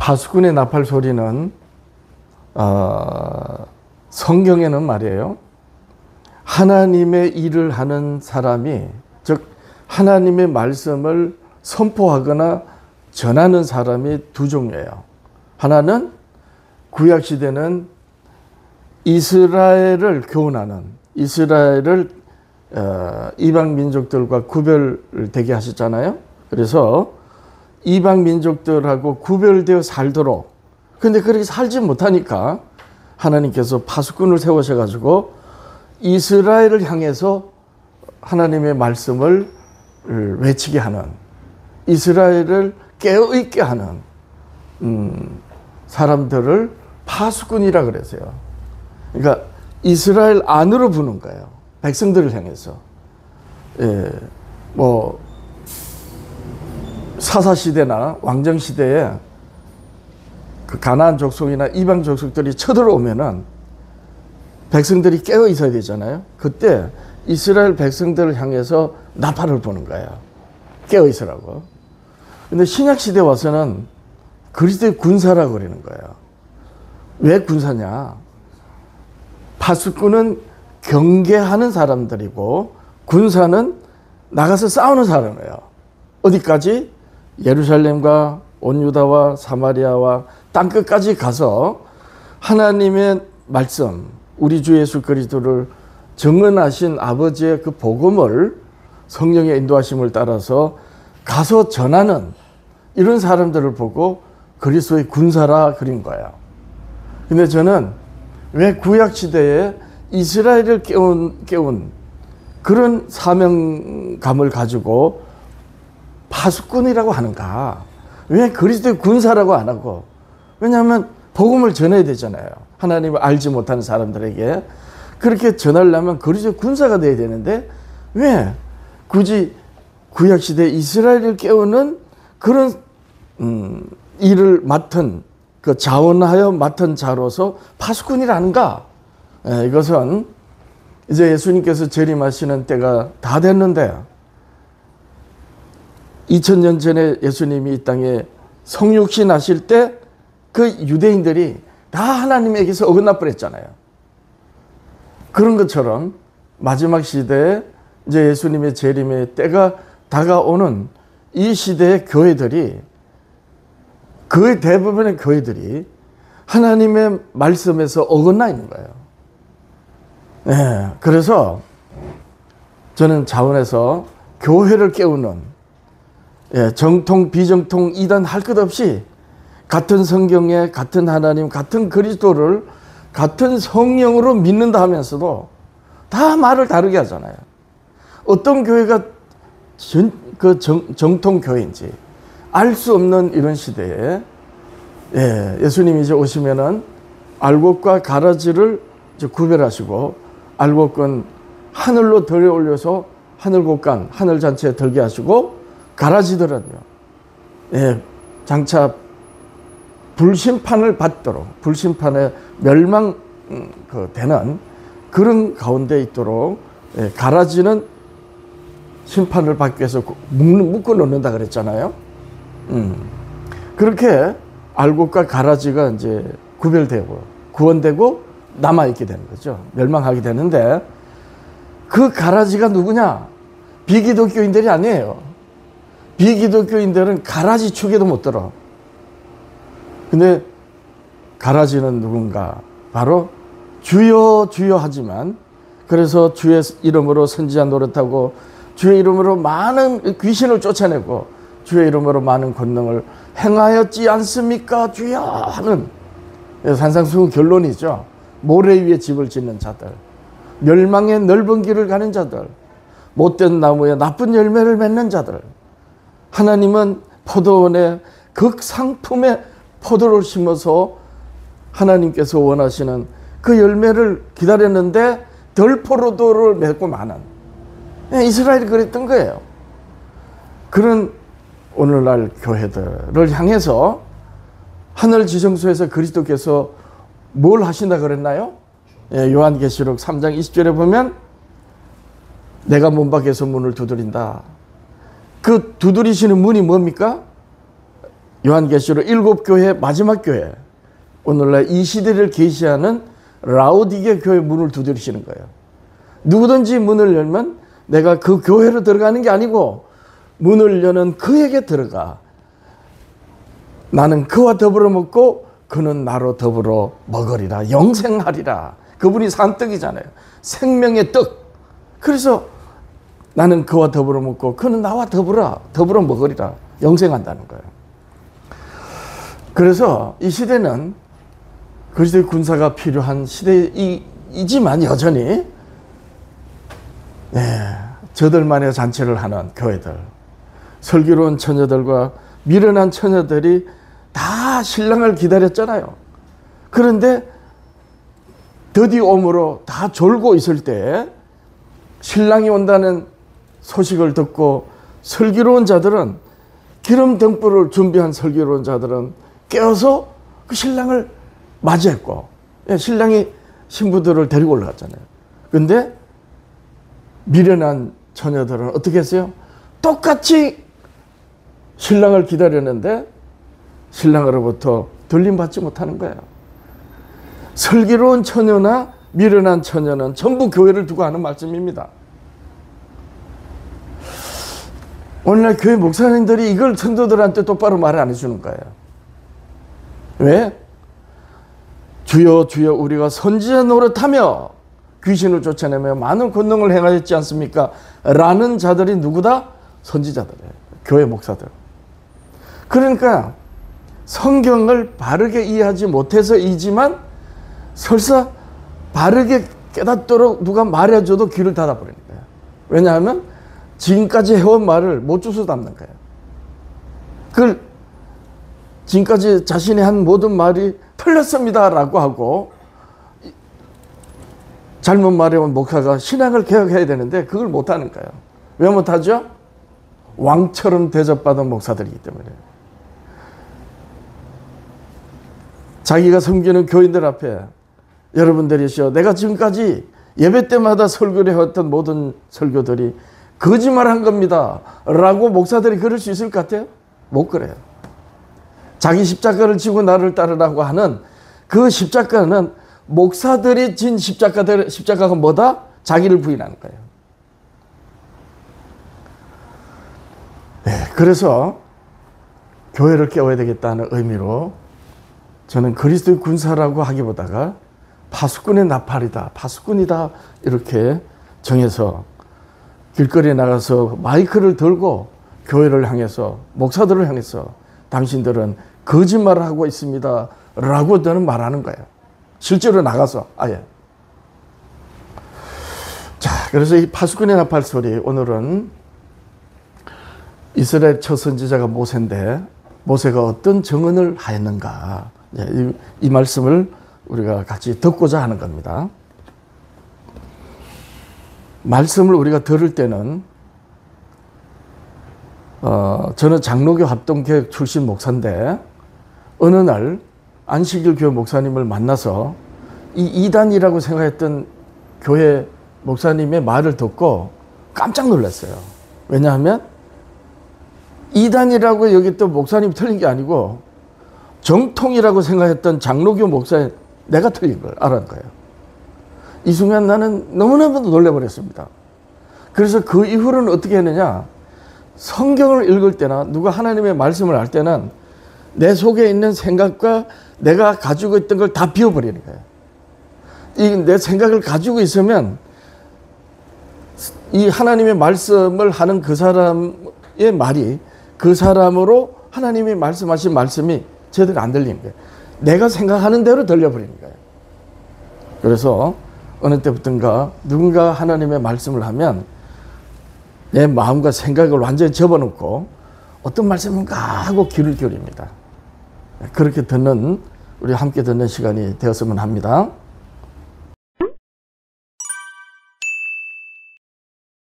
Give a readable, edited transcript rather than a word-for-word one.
파수꾼의 나팔 소리는 성경에는 말이에요. 하나님의 일을 하는 사람이, 즉 하나님의 말씀을 선포하거나 전하는 사람이 두 종류예요. 하나는 구약시대는 이스라엘을 교훈하는, 이스라엘을 이방 민족들과 구별되게 하셨잖아요. 그래서 이방 민족들하고 구별되어 살도록, 근데 그렇게 살지 못하니까 하나님께서 파수꾼을 세우셔가지고 이스라엘을 향해서 하나님의 말씀을 외치게 하는, 이스라엘을 깨어있게 하는 사람들을 파수꾼이라 그랬어요. 그러니까 이스라엘 안으로 부는 거예요. 백성들을 향해서. 뭐 사사시대나 왕정시대에 그 가나안 족속이나 이방 족속들이 쳐들어오면은 백성들이 깨어 있어야 되잖아요. 그때 이스라엘 백성들을 향해서 나팔을 부는 거예요. 깨어 있으라고. 근데 신약시대 와서는 그리스도의 군사라고 그러는 거예요. 왜 군사냐? 파수꾼은 경계하는 사람들이고 군사는 나가서 싸우는 사람이에요. 어디까지? 예루살렘과 온 유다와 사마리아와 땅끝까지 가서 하나님의 말씀, 우리 주 예수 그리스도를 정언하신 아버지의 그 복음을 성령의 인도하심을 따라서 가서 전하는 이런 사람들을 보고 그리스도의 군사라 그린 거예요. 근데 저는 왜 구약시대에 이스라엘을 깨운 그런 사명감을 가지고 파수꾼이라고 하는가? 왜 그리스도의 군사라고 안 하고? 왜냐하면 복음을 전해야 되잖아요. 하나님을 알지 못하는 사람들에게. 그렇게 전하려면 그리스도의 군사가 돼야 되는데 왜 굳이 구약시대 이스라엘을 깨우는 그런 일을 맡은, 그 자원하여 맡은 자로서 파수꾼이라는가? 이것은 이제 예수님께서 재림하시는 때가 다 됐는데 2000년 전에 예수님이 이 땅에 성육신 하실 때 그 유대인들이 다 하나님에게서 어긋나 버렸잖아요. 그런 것처럼 마지막 시대에 이제 예수님의 재림의 때가 다가오는 이 시대의 교회들이, 거의 대부분의 교회들이 하나님의 말씀에서 어긋나 있는 거예요. 네, 그래서 저는 자원에서 교회를 깨우는, 정통 비정통 이단 할 것 없이 같은 성경에 같은 하나님 같은 그리스도를 같은 성령으로 믿는다 하면서도 다 말을 다르게 하잖아요. 어떤 교회가 정통 교회인지 알 수 없는 이런 시대에 예수님이 이제 오시면은 알곡과 가라지를 이제 구별하시고 알곡은 하늘로 들어 올려서 하늘곡간 하늘 잔치에 들게 하시고 가라지들은요 장차 불심판을 받도록, 불심판에 멸망되는 그런 가운데 있도록, 가라지는 심판을 받기 위해서 묶어 놓는다 그랬잖아요. 그렇게 알곡과 가라지가 이제 구별되고 구원되고 남아있게 되는 거죠. 멸망하게 되는데 그 가라지가 누구냐? 비기독교인들이 아니에요. 비기독교인들은 가라지 축에도 못 들어. 근데 가라지는 누군가? 바로 주여 주여 하지만, 그래서 주의 이름으로 선지자 노릇하고 주의 이름으로 많은 귀신을 쫓아내고 주의 이름으로 많은 권능을 행하였지 않습니까? 주여 하는 산상수훈 결론이죠. 모래 위에 집을 짓는 자들, 멸망의 넓은 길을 가는 자들, 못된 나무에 나쁜 열매를 맺는 자들. 하나님은 포도원에 극상품의 포도를 심어서 하나님께서 원하시는 그 열매를 기다렸는데 덜 포도를 맺고 마는, 이스라엘이 그랬던 거예요. 그런 오늘날 교회들을 향해서 하늘 지성소에서 그리스도께서 뭘 하신다 그랬나요? 요한계시록 3장 20절에 보면 내가 문 밖에서 문을 두드린다. 그 두드리시는 문이 뭡니까? 요한계시록 7교회 마지막 교회, 오늘날 이 시대를 계시하는 라오디게 교회 문을 두드리시는 거예요. 누구든지 문을 열면 내가 그 교회로 들어가는 게 아니고 문을 여는 그에게 들어가. 나는 그와 더불어 먹고 그는 나로 더불어 먹으리라. 영생하리라. 그분이 산 떡이잖아요. 생명의 떡. 그래서 나는 그와 더불어 먹고 그는 나와 더불어 먹으리라. 영생한다는 거예요. 그래서 이 시대는 그리스도의 군사가 필요한 시대이지만 여전히 저들만의 잔치를 하는 교회들, 슬기로운 처녀들과 미련한 처녀들이 다 신랑을 기다렸잖아요. 그런데 드디어 오므로 다 졸고 있을 때 신랑이 온다는 소식을 듣고 슬기로운 자들은, 기름 등불을 준비한 슬기로운 자들은 깨어서 그 신랑을 맞이했고, 신랑이 신부들을 데리고 올라갔잖아요. 근데 미련한 처녀들은 어떻게 했어요? 똑같이 신랑을 기다렸는데 신랑으로부터 들림받지 못하는 거예요. 슬기로운 처녀나 미련한 처녀는 전부 교회를 두고 하는 말씀입니다. 오늘날 교회 목사님들이 이걸 성도들한테 똑바로 말을 안 해주는 거예요. 왜? 주여 주여 우리가 선지자 노릇하며 귀신을 쫓아내며 많은 권능을 행하였지 않습니까? 라는 자들이 누구다? 선지자들이에요. 교회 목사들. 그러니까 성경을 바르게 이해하지 못해서이지만 설사 바르게 깨닫도록 누가 말해줘도 귀를 닫아버리는 거예요. 왜냐하면 지금까지 해온 말을 못 주워 담는 거예요. 그걸 지금까지 자신이 한 모든 말이 틀렸습니다 라고 하고 잘못 말해온 목사가 신앙을 개혁해야 되는데 그걸 못하는 거예요. 왜 못하죠? 왕처럼 대접받은 목사들이기 때문에. 자기가 섬기는 교인들 앞에 여러분들이시여, 내가 지금까지 예배 때마다 설교를 해왔던 모든 설교들이 거짓말한 겁니다 라고 목사들이 그럴 수 있을 것 같아요? 못 그래요. 자기 십자가를 지고 나를 따르라고 하는 그 십자가는 목사들이 진 십자가가 뭐다? 자기를 부인하는 거예요. 그래서 교회를 깨워야 되겠다는 의미로 저는 그리스도의 군사라고 하기보다가 파수꾼의 나팔이다, 파수꾼이다 이렇게 정해서 길거리에 나가서 마이크를 들고 교회를 향해서, 목사들을 향해서 당신들은 거짓말을 하고 있습니다 라고 저는 말하는 거예요. 실제로 나가서 아예. 자, 그래서 이 파수꾼의 나팔 소리, 오늘은 이스라엘 첫 선지자가 모세인데 모세가 어떤 증언을 하였는가, 이 말씀을 우리가 같이 듣고자 하는 겁니다. 말씀을 우리가 들을 때는 저는 장로교 합동교회 출신 목사인데 어느 날 안식일 교회 목사님을 만나서 이 이단이라고 생각했던 교회 목사님의 말을 듣고 깜짝 놀랐어요. 왜냐하면 이단이라고 여겼던 목사님이 틀린 게 아니고 정통이라고 생각했던 장로교 목사님 내가 틀린 걸 알았는 거예요. 이 순간 나는 너무나도 놀라버렸습니다. 그래서 그 이후로는 어떻게 했느냐, 성경을 읽을 때나 누가 하나님의 말씀을 할 때는 내 속에 있는 생각과 내가 가지고 있던 걸 다 비워버리는 거예요. 이 내 생각을 가지고 있으면 이 하나님의 말씀을 하는 그 사람의 말이 그 사람으로 하나님이 말씀하신 말씀이 제대로 안 들리는 거예요. 내가 생각하는 대로 들려버리는 거예요. 그래서 어느 때부터인가 누군가 하나님의 말씀을 하면 내 마음과 생각을 완전히 접어놓고 어떤 말씀인가 하고 귀를 기울입니다. 그렇게 듣는, 우리 함께 듣는 시간이 되었으면 합니다.